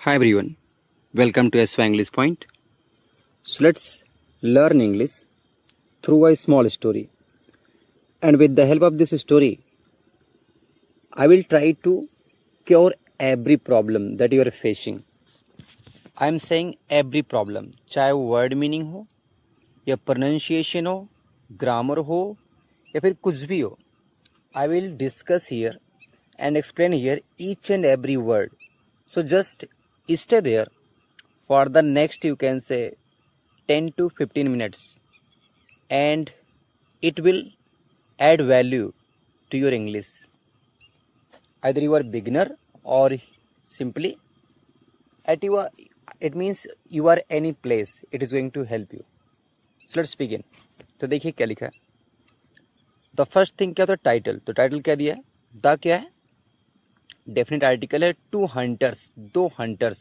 Hi everyone, welcome to SV English Point. So let's learn English through a small story. And with the help of this story, I will try to cure every problem that you are facing. I am saying every problem, चाहे वो word meaning हो या pronunciation हो, grammar हो या फिर कुछ भी हो. I will discuss here and explain here each and every word. So just stay there for the next, you can say, 10 to 15 minutes, and it will add value to your English. Either you are beginner or simply it means you are any place, it is going to help you. So let's begin. तो देखिए क्या लिखा है. The first thing क्या होता है? Title. तो title क्या दिया है? द क्या है? डेफिनेट आर्टिकल है. टू हंटर्स, दो हंटर्स.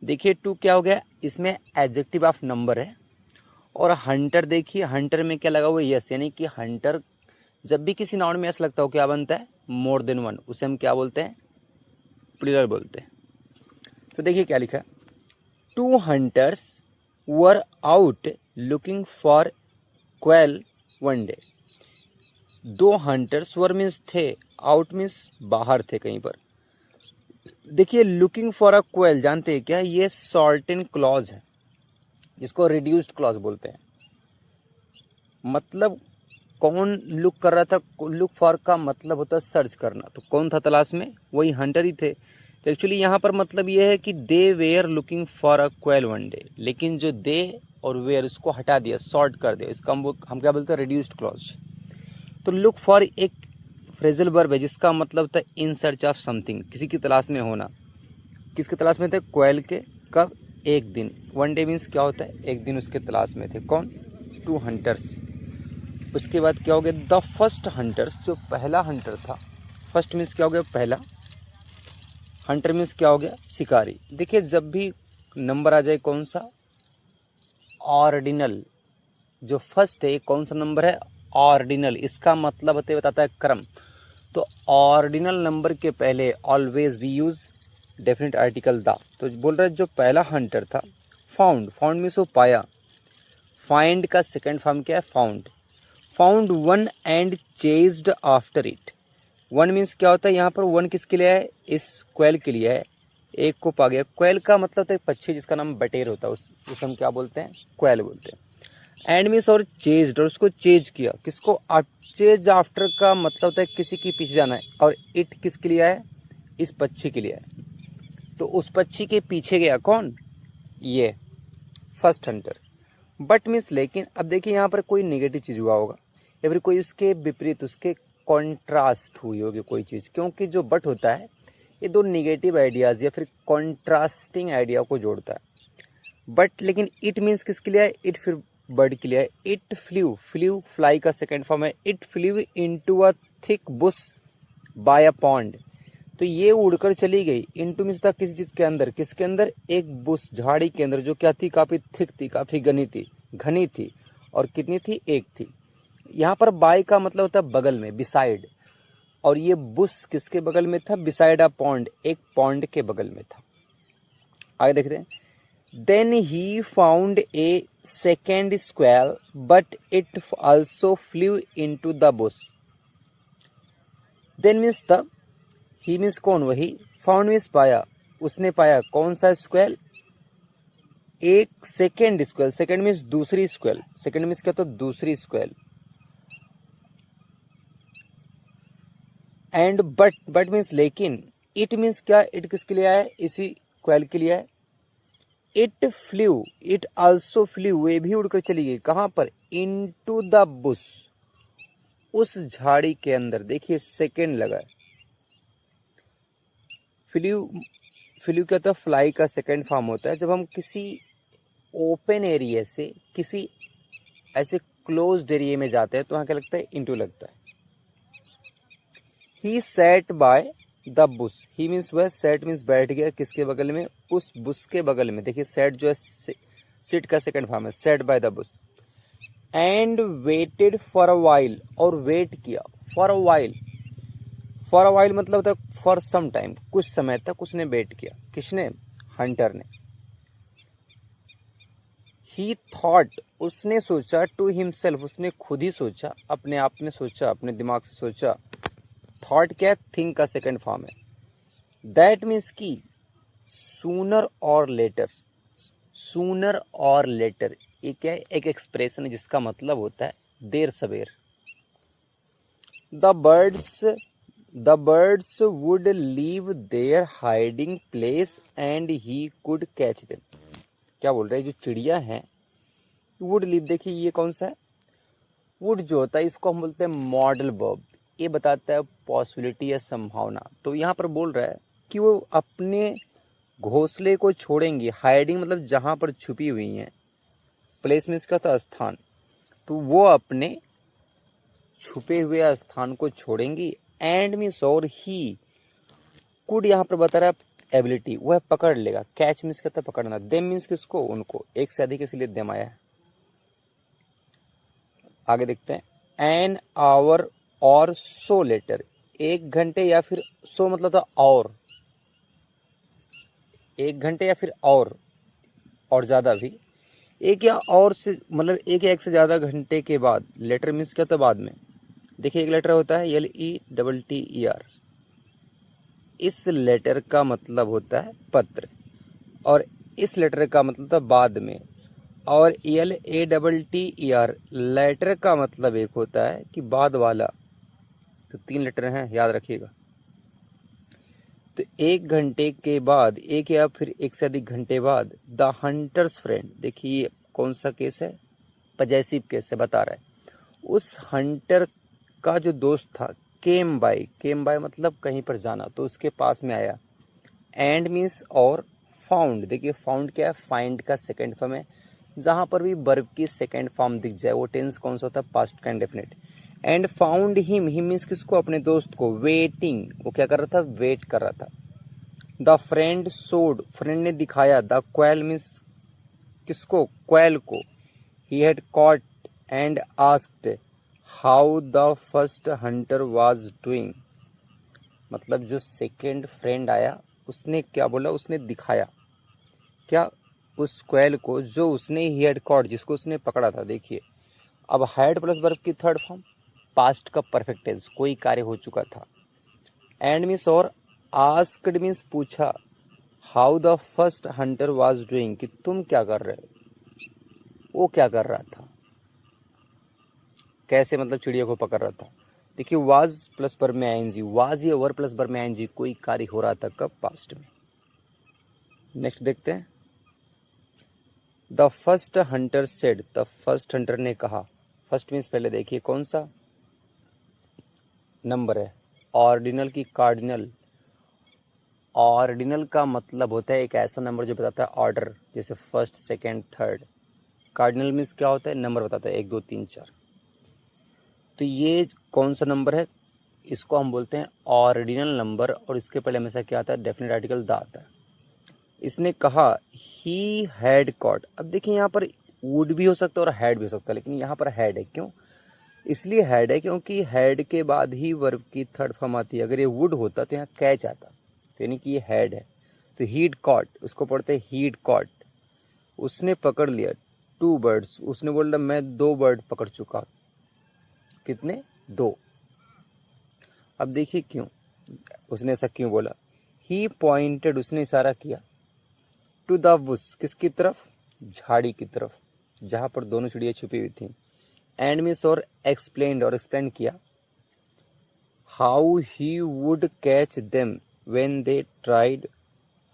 देखिए टू क्या हो गया? इसमें एडजेक्टिव ऑफ नंबर है. और हंटर, देखिए हंटर में क्या लगा हुआ है? यस. यानी कि हंटर जब भी किसी नाउन में यस लगता हो क्या बनता है? More than one. उसे हम क्या बोलते हैं? प्लूरल बोलते हैं. तो देखिए क्या लिखा है. Two hunters were out looking for quail one day. दो हंटर्स वर मीन्स थे, आउट मीन्स बाहर थे कहीं पर. देखिए लुकिंग फॉर अ क्वेल, जानते हैं क्या? ये शॉर्टेन क्लॉज है, जिसको रिड्यूस्ड क्लॉज बोलते हैं. मतलब कौन लुक कर रहा था? लुक फॉर का मतलब होता है सर्च करना. तो कौन था तलाश में? वही हंटर ही थे. तो एक्चुअली यहाँ पर मतलब ये है कि they were looking for a quail one day. लेकिन जो दे और वेयर उसको हटा दिया, शॉर्ट कर दिया. इसका हम क्या बोलते हैं? Reduced clause. तो लुक फॉर एक फ्रेजल वर्ब है जिसका मतलब होता है इन सर्च ऑफ समथिंग, किसी की तलाश में होना. किसकी तलाश में थे? क्वेल के. कब? एक दिन. वन डे मीन्स क्या होता है? एक दिन उसके तलाश में थे. कौन? Two hunters. उसके बाद क्या हो गया? द फर्स्ट हंटर्स, जो पहला हंटर था. फर्स्ट मीन्स क्या हो गया? पहला. हंटर मीन्स क्या हो गया? शिकारी. देखिए जब भी नंबर आ जाए कौन सा? ऑर्डिनल. जो फर्स्ट है कौन सा नंबर है? ऑर्डिनल. इसका मतलब होते बताता है क्रम. तो ऑर्डिनल नंबर के पहले always we use definite article the. तो बोल रहे जो पहला हंटर था. फाउंड. फाउंड मीन्स वो पाया. फाइंड का सेकेंड फॉर्म क्या है? Found. Found one and chased after it. One means क्या होता है? यहाँ पर वन किसके लिए है? इस क्वेल के लिए है. एक को पा गया. क्वेल का मतलब होता है पक्षी जिसका नाम बटेर होता है, उस हम क्या बोलते हैं? क्वेल बोलते हैं. एंड मीन्स और चेज्ड, और उसको चेज किया. किसको? चेज आफ्टर का मतलब होता है किसी के पीछे जाना है. और इट किसके लिए है? इस पक्षी के लिए है. तो उस पक्षी के पीछे गया कौन? ये फर्स्ट हंटर. बट मीन्स लेकिन. अब देखिए यहाँ पर कोई नेगेटिव चीज़ हुआ होगा या फिर कोई उसके विपरीत, उसके कॉन्ट्रास्ट हुई होगी कोई चीज़. क्योंकि जो बट होता है ये दो नेगेटिव आइडियाज़ या फिर कॉन्ट्रास्टिंग आइडिया को जोड़ता है. बट लेकिन इट मीन्स किसके लिए है? इट फिर बर्ड के लिए है. It flew. फ्ल्यू फ्लाई का सेकेंड फॉर्म है. It flew into a thick bush by a pond. तो ये उड़कर चली गई. इनटू मीन्स था किसी चीज़ के अंदर. किसके अंदर? एक बुश, झाड़ी के अंदर, जो क्या थी? काफ़ी थिक थी, काफ़ी घनी थी. और कितनी थी? एक थी. यहाँ पर बाय का मतलब होता है बगल में, बिसाइड. और ये बुश किसके बगल में था? Beside a pond. एक पॉन्ड के बगल में था. आगे देखते हैं. Then he found a second quail but it also flew into the bush. Then means तब. ही मीन्स कौन? वही. फाउंड मीन्स पाया. उसने पाया कौन सा स्क्वेल? एक सेकेंड स्क्वेल. सेकेंड मीन्स दूसरी स्क्वेल. सेकेंड मीन्स क्या? तो दूसरी स्क्वेल. एंड बट मीन्स लेकिन. इट मीन्स क्या? इट किसके लिए है? इसी क्वेल के लिए है. It flew. It also flew. वे भी उड़कर चली गई. कहाँ पर? Into the bush. उस झाड़ी के अंदर. देखिए सेकेंड लगा है. फ्ल्यू क्या होता है? फ्लाई का सेकेंड फॉर्म होता है. जब हम किसी ओपन एरिया से किसी ऐसे क्लोज्ड एरिया में जाते हैं तो वहाँ क्या लगता है? इनटू लगता है. He sat by the Bush. He means वह. सेट मीन्स बैठ गया. किसके बगल में? उस बुश के बगल में. देखिए सेट जो है सिट का सेकंड फॉर्म है. Set by the Bush. And waited for a while. और वेट किया. For a while. For a while मतलब होता है फॉर सम टाइम, कुछ समय तक उसने वेट किया. किसने? हंटर ने। ही थॉट, उसने सोचा, टू हिमसेल्फ, उसने खुद ही सोचा, अपने आप में सोचा, अपने दिमाग से सोचा। थॉट क्या है? थिंक का सेकंड फॉर्म है। दैट मीन्स की सूनर और लेटर, सूनर और लेटर ये क्या है? एक एक्सप्रेशन है जिसका मतलब होता है देर सवेर। The birds would leave their hiding place and he could catch them. क्या बोल रहे हैं? जो चिड़िया हैं वुड लीव, देखिए ये कौन सा है? वुड जो होता है इसको हम बोलते हैं मॉडल वर्ब। ये बताता है पॉसिबिलिटी या संभावना। तो यहाँ पर बोल रहा है कि वो अपने घोंसले को छोड़ेंगी। हाइडिंग मतलब जहाँ पर छुपी हुई हैं, प्लेस मीन्स का था स्थान, तो वो अपने छुपे हुए स्थान को छोड़ेंगी। एंड मीन्स और ही, कुड यहाँ पर बता रहा है एबिलिटी, वह पकड़ लेगा। कैच मीन्स कहता है पकड़ना। देम मीन्स किसको? उनको, एक से अधिक इसलिए देम आया है। आगे देखते हैं। एन आवर और सो लेटर, एक घंटे या फिर सो मतलब था और, एक घंटे या फिर और ज्यादा भी, एक या और से मतलब एक या एक से ज्यादा घंटे के बाद। लेटर मीन्स क्या था? बाद में। देखिए एक लेटर होता है LETTER, इस लेटर का मतलब होता है पत्र, और इस लेटर का मतलब था बाद में। और LATTER लेटर का मतलब एक होता है कि बाद वाला। तो 3 लेटर हैं, याद रखिएगा। तो एक घंटे के बाद, एक या फिर एक से अधिक घंटे बाद, द हंटर्स फ्रेंड, देखिए कौन सा केस है? पजेसिव केस है, बता रहा है। उस हंटर का जो दोस्त था, केम बाय मतलब कहीं पर जाना, तो उसके पास में आया। एंड मीन्स और, फाउंड, देखिए फाउंड क्या है? फाइंड का सेकंड फॉर्म है। जहां पर भी वर्ब की सेकंड फॉर्म दिख जाए वो टेंस कौन सा होता है? पास्ट का indefinite. And found him means किसको? अपने दोस्त को। वेटिंग, वो क्या कर रहा था? वेट कर रहा था। द फ्रेंड शोड, फ्रेंड ने दिखाया। द क्वेल मीन्स किसको? क्वेल को। He had caught and asked how the first Hunter was doing, मतलब जो सेकेंड फ्रेंड आया उसने क्या बोला? उसने दिखाया क्या? उस क्वेल को जो उसने ही हैड कॉट, जिसको उसने पकड़ा था। देखिए अब हैड प्लस वर्ब की थर्ड फॉर्म, पास्ट का परफेक्ट टेंस, कोई कार्य हो चुका था। एंड मीन्स और, आस्क्ड मीन्स पूछा। How the first Hunter was doing, कि तुम क्या कर रहे हो, वो क्या कर रहा था, कैसे मतलब चिड़िया को पकड़ रहा था। देखिए वाज प्लस वर्ब में आईएनजी, वाज या वर प्लस वर्ब में आईएनजी, कोई कार्य हो रहा था कब? पास्ट में। नेक्स्ट देखते हैं। The first Hunter said, the first Hunter ने कहा। फर्स्ट मीन्स पहले देखिए कौन सा नंबर है? ऑर्डिनल की कार्डिनल। ऑर्डिनल का मतलब होता है एक ऐसा नंबर जो बताता है ऑर्डर, जैसे first, second, third. Cardinal means क्या होता है? नंबर बताता है 1 2 3 4। तो ये कौन सा नंबर है? इसको हम बोलते हैं ऑर्डिनल नंबर, और इसके पहले हमेशा क्या आता है? डेफिनेट आर्टिकल द आता है। इसने कहा ही हैड कॉट। अब देखिए यहाँ पर वुड भी हो सकता है और हैड भी हो सकता है, लेकिन यहाँ पर हैड है। क्यों? इसलिए हैड है क्योंकि हैड के बाद ही वर्ब की थर्ड फॉर्म आती है। अगर ये वुड होता तो यहाँ कैच आता, तो यानी कि ये हैड है। तो हीड कॉट, उसको पढ़ते हैं हीड कॉट। उसने पकड़ लिया 2 बर्ड्स, उसने बोला मैं 2 बर्ड पकड़ चुका। कितने? 2। अब देखिए क्यों उसने ऐसा क्यों बोला? ही पॉइंटेड, उसने इशारा किया। टू द बुश, किसकी तरफ? झाड़ी की तरफ, जहां पर दोनों चिड़िया छुपी हुई थी। एंड मीन्स और, एक्सप्लेन्ड, और एक्सप्लेन किया। How he would catch them when they tried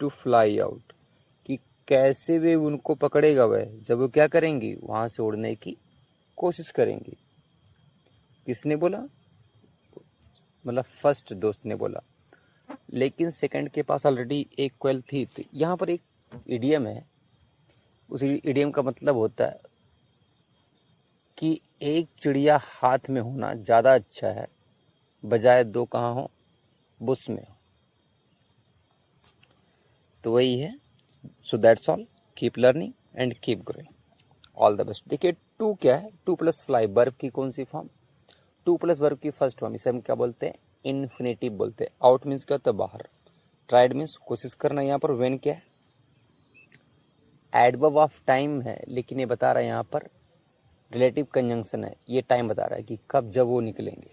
to fly out, कि कैसे वे उनको पकड़ेगा वह जब वो क्या करेंगी? वहां से उड़ने की कोशिश करेंगी। किसने बोला? मतलब फर्स्ट दोस्त ने बोला। लेकिन सेकंड के पास ऑलरेडी एक क्वेल थी। तो यहाँ पर एक इडियम है, उस इडियम का मतलब होता है कि एक चिड़िया हाथ में होना ज़्यादा अच्छा है बजाय 2 कहाँ हो? बुश में हो। तो वही है। So that's all, keep learning and keep growing, all the best. देखिए 2 क्या है? 2 प्लस फ्लाई, वर्ब की कौन सी फॉर्म? 2 प्लस वर्ब की फर्स्ट फॉर्म, इसे हम क्या बोलते हैं? इन्फिनेटिव बोलते हैं। आउट मीन्स क्या होता है? बाहर। ट्राइड मीन्स कोशिश करना। यहाँ पर वेन क्या है? एडवर्ब ऑफ टाइम है, लेकिन ये बता रहा है यहाँ पर रिलेटिव कंजंक्शन है, ये टाइम बता रहा है कि कब जब वो निकलेंगे.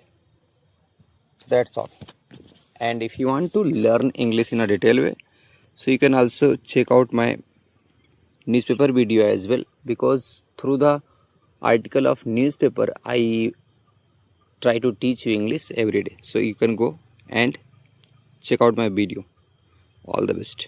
So that's all. And if you want to learn English in a detailed way, so you can also check out my newspaper video as well, because through the article of newspaper I try to teach you English every day. So you can go and check out my video. All the best.